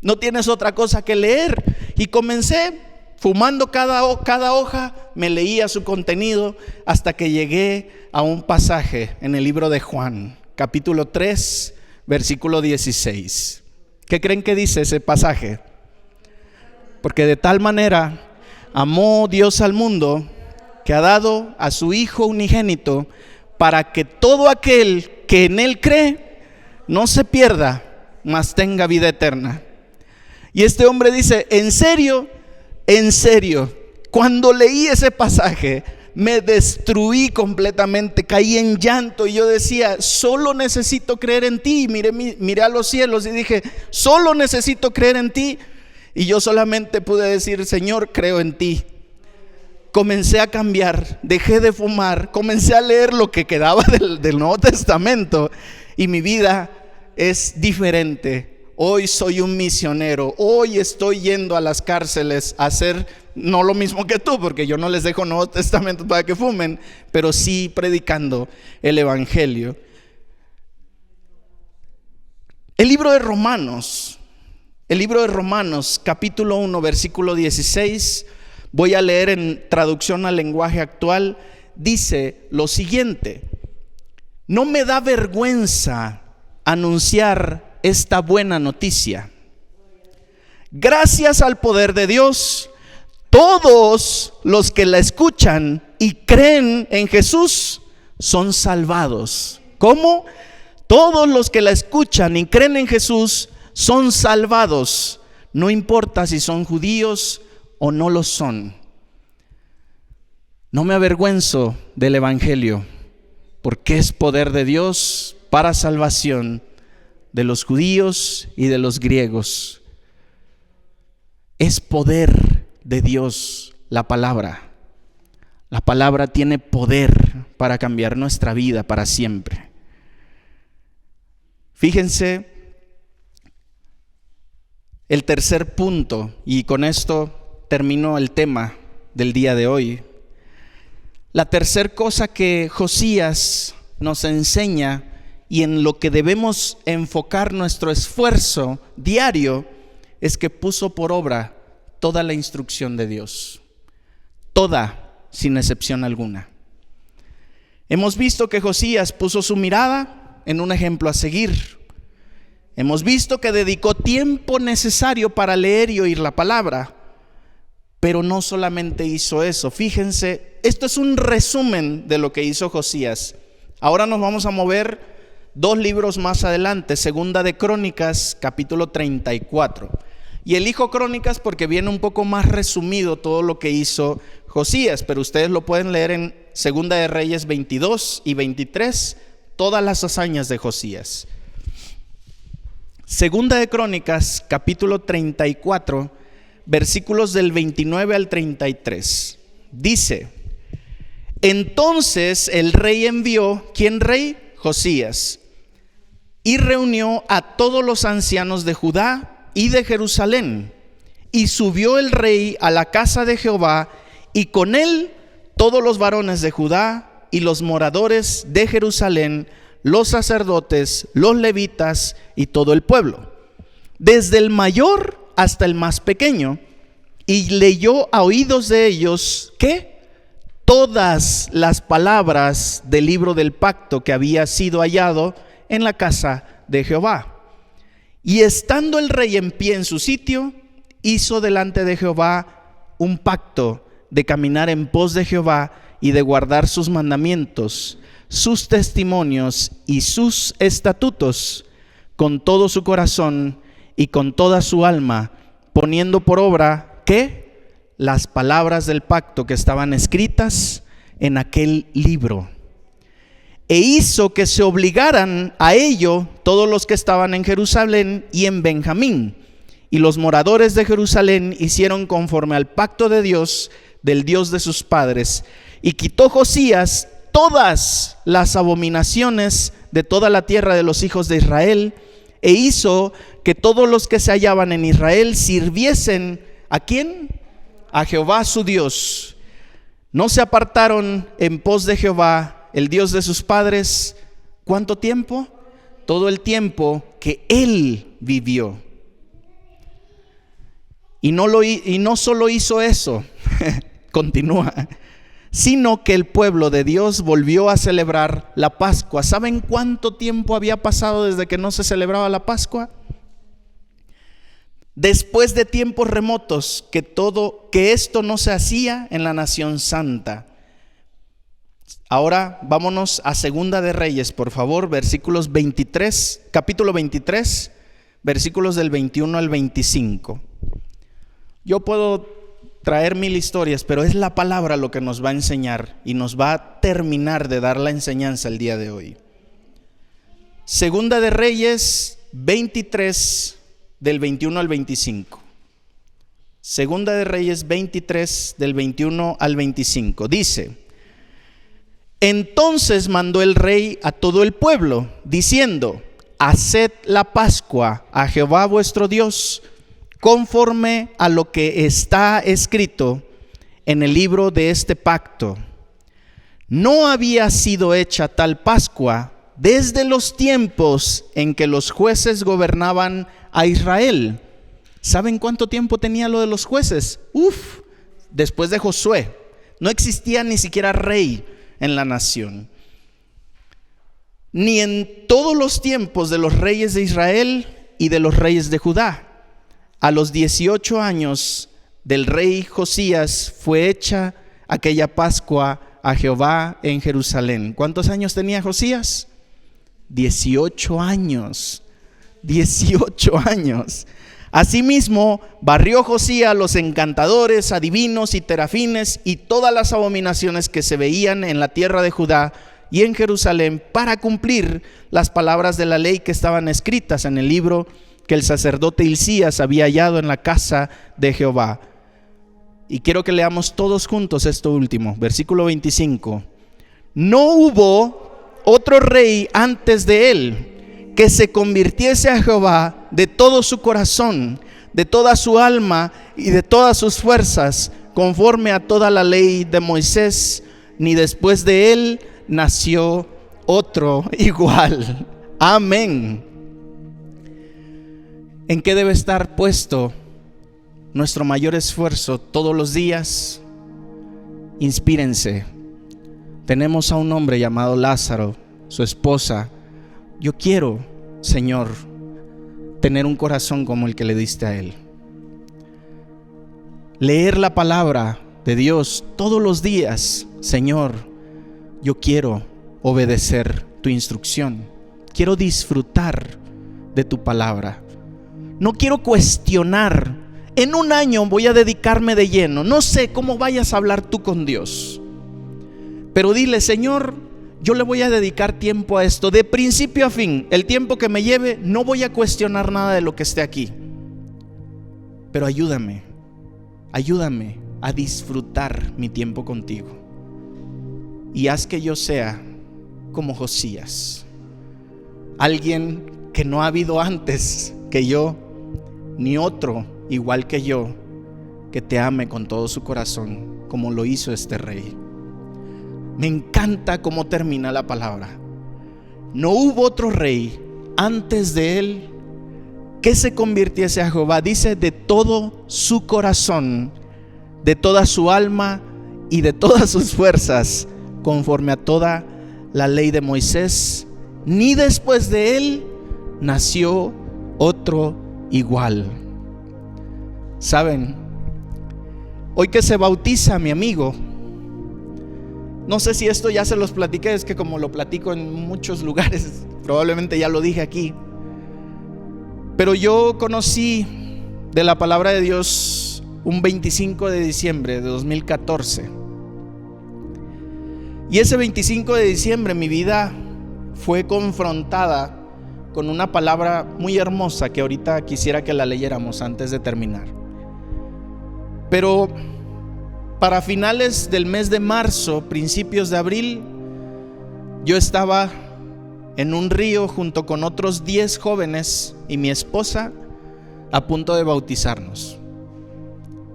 [SPEAKER 1] no tienes otra cosa que leer. Y comencé fumando cada hoja, me leía su contenido hasta que llegué a un pasaje en el libro de Juan, capítulo 3, versículo 16. ¿Qué creen que dice ese pasaje? Porque de tal manera amó Dios al mundo, que ha dado a su Hijo unigénito, para que todo aquel que en Él cree no se pierda, mas tenga vida eterna. Y este hombre dice: en serio, cuando leí ese pasaje me destruí completamente, caí en llanto y yo decía: solo necesito creer en ti. Miré a los cielos y dije: solo necesito creer en ti. Y yo solamente pude decir: Señor, creo en ti. Comencé a cambiar, dejé de fumar, comencé a leer lo que quedaba del Nuevo Testamento y mi vida es diferente. Hoy soy un misionero, hoy estoy yendo a las cárceles a hacer no lo mismo que tú, porque yo no les dejo Nuevo Testamento para que fumen, pero sí predicando el evangelio. El libro de Romanos, capítulo 1, versículo 16, voy a leer en traducción al lenguaje actual, dice lo siguiente: no me da vergüenza anunciar esta buena noticia. Gracias al poder de Dios, todos los que la escuchan y creen en Jesús son salvados. ¿Cómo? Todos los que la escuchan y creen en Jesús son salvados, no importa si son judíos o no lo son. No me avergüenzo del evangelio, porque es poder de Dios para salvación de los judíos y de los griegos. Es poder de Dios la palabra. La palabra tiene poder para cambiar nuestra vida para siempre. Fíjense el tercer punto, y con esto termino el tema del día de hoy. La tercer cosa que Josías nos enseña y en lo que debemos enfocar nuestro esfuerzo diario es que puso por obra toda la instrucción de Dios, toda, sin excepción alguna. Hemos visto que Josías puso su mirada en un ejemplo a seguir. Hemos visto que dedicó tiempo necesario para leer y oír la palabra, pero no solamente hizo eso. Fíjense, esto es un resumen de lo que hizo Josías. Ahora nos vamos a mover 2 libros más adelante, Segunda de Crónicas, capítulo 34. Y elijo Crónicas porque viene un poco más resumido todo lo que hizo Josías, pero ustedes lo pueden leer en Segunda de Reyes 22 y 23, todas las hazañas de Josías. Segunda de Crónicas, capítulo 34, versículos del 29 al 33. Dice: entonces el rey envió, ¿quién rey? Josías, y reunió a todos los ancianos de Judá y de Jerusalén, y subió el rey a la casa de Jehová, y con él todos los varones de Judá y los moradores de Jerusalén, los sacerdotes, los levitas y todo el pueblo, desde el mayor hasta el más pequeño, y leyó a oídos de ellos, ¿qué? Todas las palabras del libro del pacto que había sido hallado en la casa de Jehová. Y estando el rey en pie en su sitio, hizo delante de Jehová un pacto de caminar en pos de Jehová y de guardar sus mandamientos, sus testimonios y sus estatutos con todo su corazón y con toda su alma, poniendo por obra, ¿qué? Las palabras del pacto que estaban escritas en aquel libro. E hizo que se obligaran a ello todos los que estaban en Jerusalén y en Benjamín. Y los moradores de Jerusalén hicieron conforme al pacto de Dios, del Dios de sus padres. Y quitó Josías todas las abominaciones de toda la tierra de los hijos de Israel, e hizo que todos los que se hallaban en Israel sirviesen, ¿a quién? A Jehová su Dios. No se apartaron en pos de Jehová, el Dios de sus padres. ¿Cuánto tiempo? Todo el tiempo que él vivió. Y no solo hizo eso, continúa, sino que el pueblo de Dios volvió a celebrar la Pascua. ¿Saben cuánto tiempo había pasado desde que no se celebraba la Pascua? Después de tiempos remotos que esto no se hacía en la nación santa. Ahora vámonos a Segunda de Reyes, por favor, versículos 23, capítulo 23, versículos del 21 al 25. Yo puedo traer 1000 historias, pero es la palabra lo que nos va a enseñar y nos va a terminar de dar la enseñanza el día de hoy. Segunda de Reyes 23, del 21 al 25. Segunda de Reyes 23, del 21 al 25. Dice: entonces mandó el rey a todo el pueblo, diciendo: haced la Pascua a Jehová vuestro Dios, conforme a lo que está escrito en el libro de este pacto. No había sido hecha tal Pascua desde los tiempos en que los jueces gobernaban a Israel. ¿Saben cuánto tiempo tenía lo de los jueces? Después de Josué. No existía ni siquiera rey en la nación. Ni en todos los tiempos de los reyes de Israel y de los reyes de Judá. A los 18 años del rey Josías fue hecha aquella Pascua a Jehová en Jerusalén. ¿Cuántos años tenía Josías? 18 años. 18 años. Asimismo, barrió Josías a los encantadores, adivinos y terafines y todas las abominaciones que se veían en la tierra de Judá y en Jerusalén, para cumplir las palabras de la ley que estaban escritas en el libro que el sacerdote Hilcías había hallado en la casa de Jehová. Y quiero que leamos todos juntos esto último, versículo 25. No hubo otro rey antes de él que se convirtiese a Jehová de todo su corazón, de toda su alma y de todas sus fuerzas, conforme a toda la ley de Moisés, ni después de él nació otro igual. Amén. ¿En qué debe estar puesto nuestro mayor esfuerzo todos los días? Inspírense. Tenemos a un hombre llamado Lázaro, su esposa Yo quiero, Señor, tener un corazón como el que le diste a Él. Leer la palabra de Dios todos los días. Señor, yo quiero obedecer tu instrucción. Quiero disfrutar de tu palabra. No quiero cuestionar. En un año voy a dedicarme de lleno. No sé cómo vayas a hablar tú con Dios, pero dile: Señor, yo le voy a dedicar tiempo a esto, de principio a fin. El tiempo que me lleve, no voy a cuestionar nada de lo que esté aquí. Pero ayúdame a disfrutar mi tiempo contigo. Y haz que yo sea como Josías, alguien que no ha habido antes que yo, ni otro igual que yo, que te ame con todo su corazón, como lo hizo este rey. Me encanta cómo termina la palabra. No hubo otro rey antes de él que se convirtiese a Jehová, dice, de todo su corazón, de toda su alma y de todas sus fuerzas, conforme a toda la ley de Moisés, ni después de él nació otro igual. ¿Saben? Hoy que se bautiza mi amigo, no sé si esto ya se los platiqué, es que como lo platico en muchos lugares, probablemente ya lo dije aquí, pero yo conocí de la palabra de Dios un 25 de diciembre de 2014. Y ese 25 de diciembre mi vida fue confrontada con una palabra muy hermosa que ahorita quisiera que la leyéramos antes de terminar. Pero para finales del mes de marzo, principios de abril, yo estaba en un río junto con otros 10 jóvenes y mi esposa a punto de bautizarnos.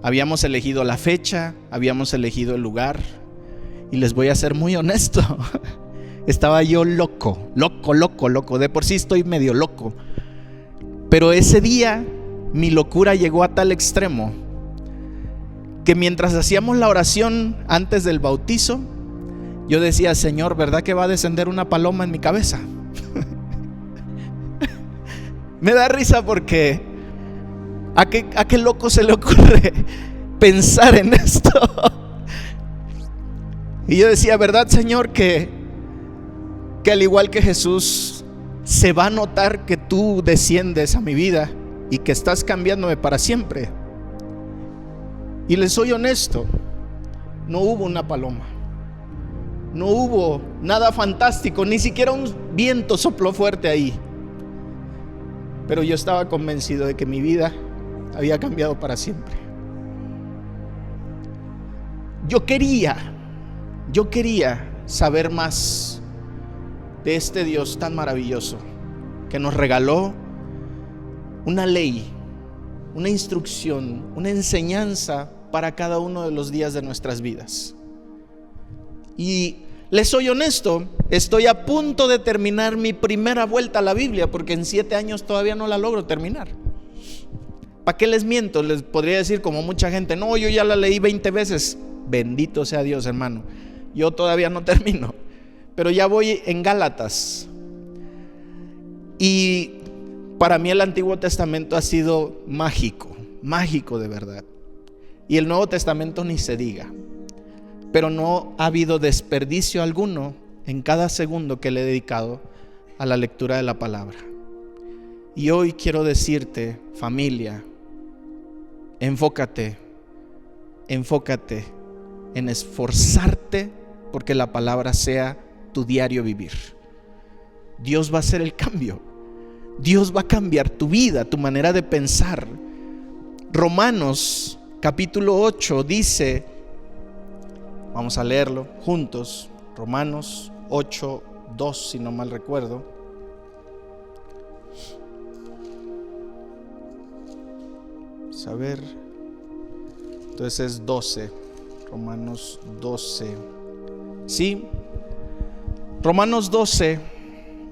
[SPEAKER 1] Habíamos elegido la fecha, habíamos elegido el lugar, y les voy a ser muy honesto, estaba yo loco. De por sí estoy medio loco, pero ese día mi locura llegó a tal extremo que mientras hacíamos la oración antes del bautizo, yo decía: Señor, ¿verdad que va a descender una paloma en mi cabeza? Me da risa porque ¿a qué loco se le ocurre pensar en esto? Y yo decía: ¿verdad, Señor, que al igual que Jesús, se va a notar que tú desciendes a mi vida y que estás cambiándome para siempre? Y les soy honesto, no hubo una paloma, no hubo nada fantástico, ni siquiera un viento sopló fuerte ahí. Pero yo estaba convencido de que mi vida había cambiado para siempre. Yo quería saber más de este Dios tan maravilloso que nos regaló una ley, una instrucción, una enseñanza para cada uno de los días de nuestras vidas. Y les soy honesto, estoy a punto de terminar mi primera vuelta a la Biblia, porque en 7 años todavía no la logro terminar. ¿Para qué les miento? Les podría decir como mucha gente: no, yo ya la leí 20 veces. Bendito sea Dios, hermano. Yo todavía no termino, pero ya voy en Gálatas. Y para mí el Antiguo Testamento ha sido mágico de verdad. Y el Nuevo Testamento ni se diga. Pero no ha habido desperdicio alguno en cada segundo que le he dedicado a la lectura de la palabra. Y hoy quiero decirte, familia, enfócate en esforzarte porque la palabra sea tu diario vivir. Dios va a hacer el cambio. Dios va a cambiar tu vida, tu manera de pensar. Romanos capítulo 8 dice, vamos a leerlo juntos, Romanos 8:2, si no mal recuerdo. Vamos a ver. Entonces es 12, Romanos 12. Sí, Romanos 12,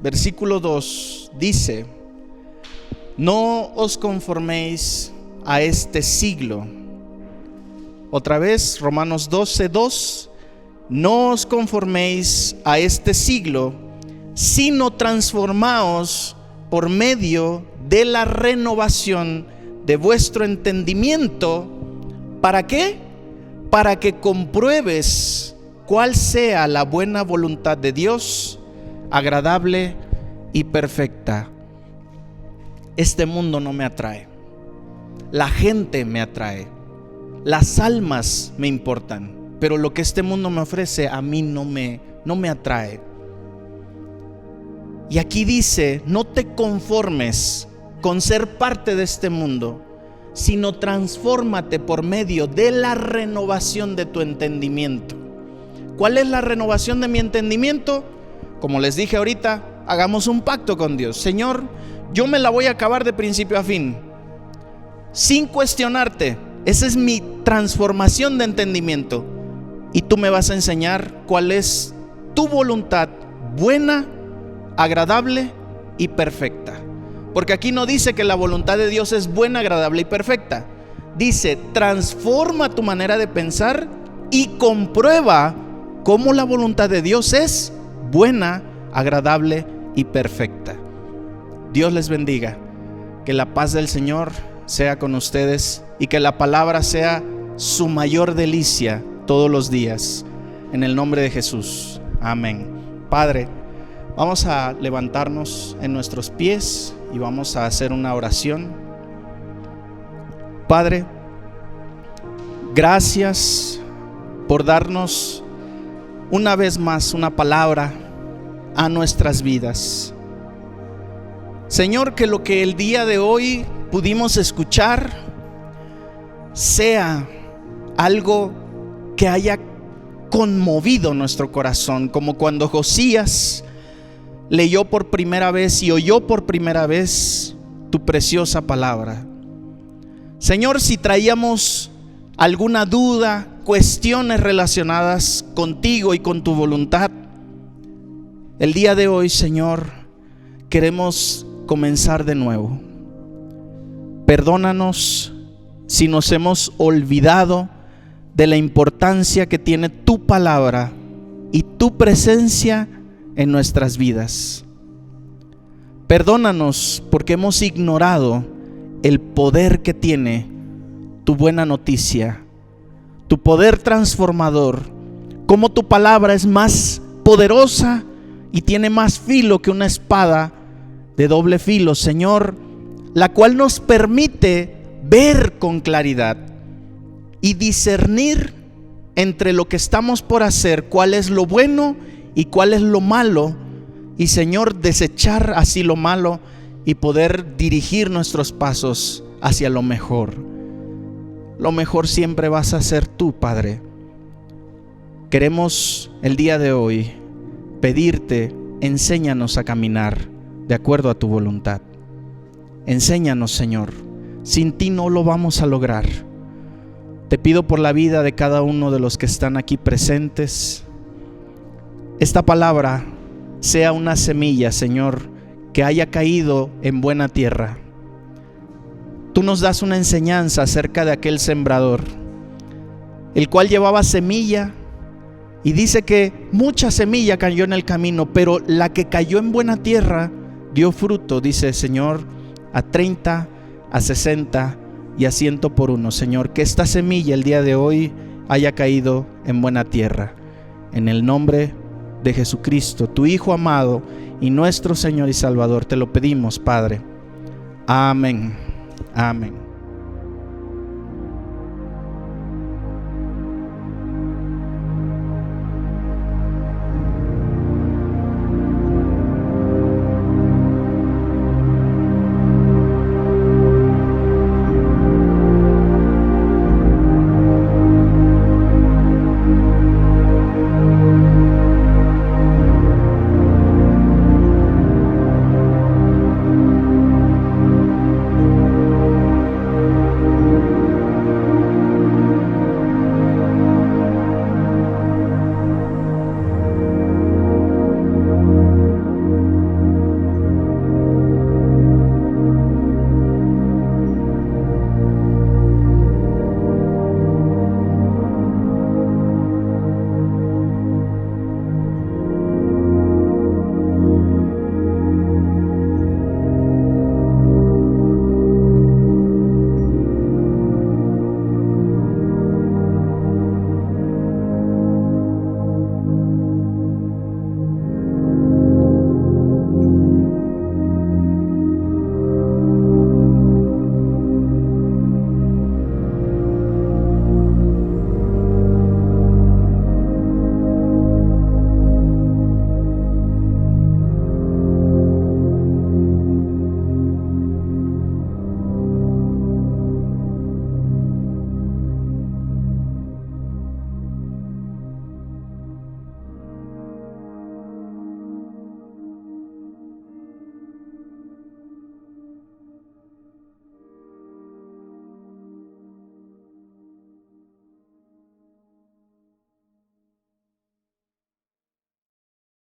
[SPEAKER 1] versículo 2 dice: no os conforméis a este siglo. Otra vez, Romanos 12:2: no os conforméis a este siglo, sino transformaos por medio de la renovación de vuestro entendimiento. ¿Para qué? Para que compruebes cuál sea la buena voluntad de Dios, agradable y perfecta. Este mundo no me atrae. La gente me atrae. Las almas me importan. Pero lo que este mundo me ofrece a mí no me atrae. Y aquí dice: no te conformes con ser parte de este mundo, sino transfórmate por medio de la renovación de tu entendimiento. ¿Cuál es la renovación de mi entendimiento? Como les dije ahorita, hagamos un pacto con Dios. Señor, yo me la voy a acabar de principio a fin, sin cuestionarte. Esa es mi transformación de entendimiento. Y tú me vas a enseñar cuál es tu voluntad buena, agradable y perfecta. Porque aquí no dice que la voluntad de Dios es buena, agradable y perfecta. Dice: transforma tu manera de pensar y comprueba cómo la voluntad de Dios es buena, agradable y perfecta. Dios les bendiga. Que la paz del Señor sea con ustedes y que la palabra sea su mayor delicia todos los días. En el nombre de Jesús. Amén. Padre, vamos a levantarnos en nuestros pies y vamos a hacer una oración. Padre, gracias por darnos una vez más una palabra a nuestras vidas. Señor, que lo que el día de hoy pudimos escuchar sea algo que haya conmovido nuestro corazón, como cuando Josías leyó por primera vez y oyó por primera vez tu preciosa palabra. Señor, si traíamos alguna duda, cuestiones relacionadas contigo y con tu voluntad, el día de hoy, Señor, queremos comenzar de nuevo. Perdónanos si nos hemos olvidado de la importancia que tiene tu palabra y tu presencia en nuestras vidas. Perdónanos porque hemos ignorado el poder que tiene tu buena noticia, tu poder transformador, cómo tu palabra es más poderosa y tiene más filo que una espada de doble filo, Señor, la cual nos permite ver con claridad y discernir entre lo que estamos por hacer, cuál es lo bueno y cuál es lo malo, y Señor, desechar así lo malo y poder dirigir nuestros pasos hacia lo mejor. Lo mejor siempre vas a ser tú, Padre. Queremos el día de hoy pedirte: enséñanos a caminar de acuerdo a tu voluntad. Enséñanos, Señor. Sin ti no lo vamos a lograr. Te pido por la vida de cada uno de los que están aquí presentes. Esta palabra sea una semilla, Señor, que haya caído en buena tierra. Tú nos das una enseñanza acerca de aquel sembrador, el cual llevaba semilla, y dice que mucha semilla cayó en el camino, pero la que cayó en buena tierra dio fruto, dice, Señor, a 30, a 60 y a 100 por uno. Señor, que esta semilla el día de hoy haya caído en buena tierra. En el nombre de Jesucristo, tu Hijo amado y nuestro Señor y Salvador, te lo pedimos, Padre. Amén. Amén.